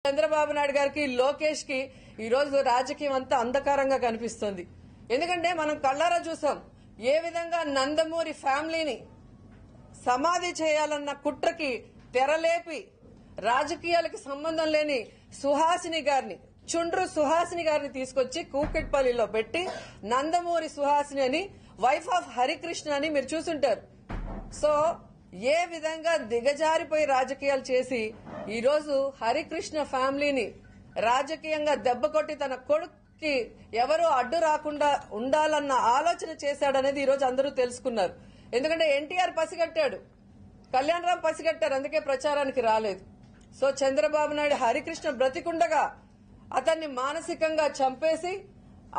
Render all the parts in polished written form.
చంద్రబాబు నాయుడు గారికి లోకేష్ కి ఈ రోజు రాజకీయం అంతా అంధకారంగా కనిపిస్తుంది. ఎందుకంటే మనం కళ్ళారా చూసాం ఏ విధంగా నందమూరి ఫ్యామిలీని సమాధి చేయాలన్న కుట్రకి తెరలేపి రాజకీయాలకు సంబంధం లేని సుహాసిని గారిని చుండ్రు సుహాసిని గారిని తీసుకొచ్చి కూకట్పల్లిలో పెట్టి నందమూరి సుహాసిని అని వైఫ్ ఆఫ్ హరికృష్ణ అని మీరు చూసుంటారు. సో ఏ విధంగా దిగజారిపోయి రాజకీయాలు చేసి ఈ రోజు హరికృష్ణ ఫ్యామిలీని రాజకీయంగా దెబ్బకొట్టి తన కొడుక్కి ఎవరూ అడ్డు రాకుండా ఉండాలన్న ఆలోచన చేశాడనేది ఈ రోజు అందరూ తెలుసుకున్నారు. ఎందుకంటే ఎన్టీఆర్ పసిగట్టాడు, కళ్యాణ్ రామ్ పసిగట్టారు, అందుకే ప్రచారానికి రాలేదు. సో చంద్రబాబు నాయుడు హరికృష్ణ బ్రతికుండగా అతన్ని మానసికంగా చంపేసి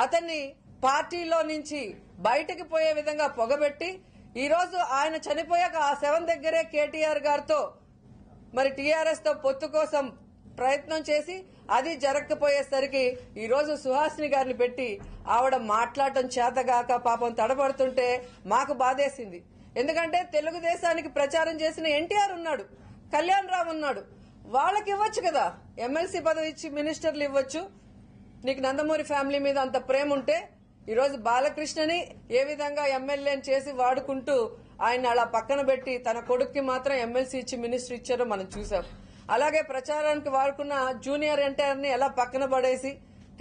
అతన్ని పార్టీలో నుంచి బయటికి పోయే విధంగా పొగబెట్టి ఈ రోజు ఆయన చనిపోయాక ఆ శవం దగ్గరే కేటీఆర్ గారితో మరి టీఆర్ఎస్ తో పొత్తు కోసం ప్రయత్నం చేసి అది జరగకపోయేసరికి ఈ రోజు సుహాసిని గారిని పెట్టి ఆవిడ మాట్లాడటం చేతగాక పాపం తడబడుతుంటే మాకు బాధేసింది. ఎందుకంటే తెలుగుదేశానికి ప్రచారం చేసిన ఎన్టీఆర్ ఉన్నాడు, కళ్యాణ్ రామ్ ఉన్నాడు, వాళ్ళకి ఇవ్వచ్చు కదా, ఎమ్మెల్సీ పదవి ఇచ్చి మినిస్టర్లు ఇవ్వచ్చు. నీకు నందమూరి ఫ్యామిలీ మీద అంత ప్రేమ ఉంటే ఈ రోజు బాలకృష్ణని ఏ విధంగా ఎమ్మెల్యేని చేసి వాడుకుంటూ ఆయన అలా పక్కన పెట్టి తన కొడుక్కి మాత్రం ఎమ్మెల్సీ ఇచ్చి మినిస్టర్ ఇచ్చారో మనం చూసాం. అలాగే ప్రచారానికి వాడుకున్న జూనియర్ ఎన్టీఆర్ ని ఎలా పక్కన పడేసి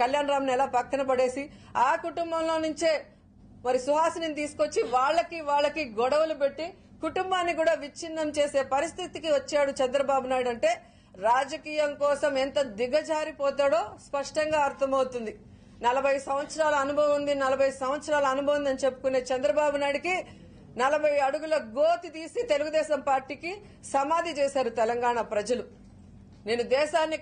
కళ్యాణ్ రామ్ ని ఎలా పక్కన పడేసి ఆ కుటుంబంలో నుంచే మరి సుహాసిని తీసుకొచ్చి వాళ్ళకి గొడవలు పెట్టి కుటుంబాన్ని కూడా విచ్ఛిన్నం చేసే పరిస్థితికి వచ్చాడు చంద్రబాబు నాయుడు. అంటే రాజకీయం కోసం ఎంత దిగజారిపోతాడో స్పష్టంగా అర్థమవుతుంది. 40 సంవత్సరాల అనుభవం ఉంది, 40 సంవత్సరాల అనుభవం ఉందని చెప్పుకునే చంద్రబాబు నాయుడికి 40 అడుగుల గోతి తీసి తెలుగుదేశం పార్టీకి సమాధి చేశారు తెలంగాణ ప్రజలు. నేను దేశాన్ని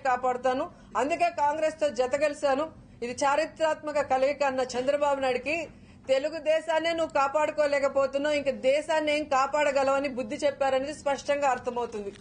కాపాడుతాను, అందుకే కాంగ్రెస్ తో జతగలిశాను, ఇది చారిత్రాత్మక కలయిక అన్న చంద్రబాబు నాయుడికి తెలుగుదేశాన్నే నువ్వు కాపాడుకోలేకపోతున్నావు, ఇంక దేశాన్ని ఏం కాపాడగలవని బుద్ధి చెప్పారనేది స్పష్టంగా అర్థమవుతుంది.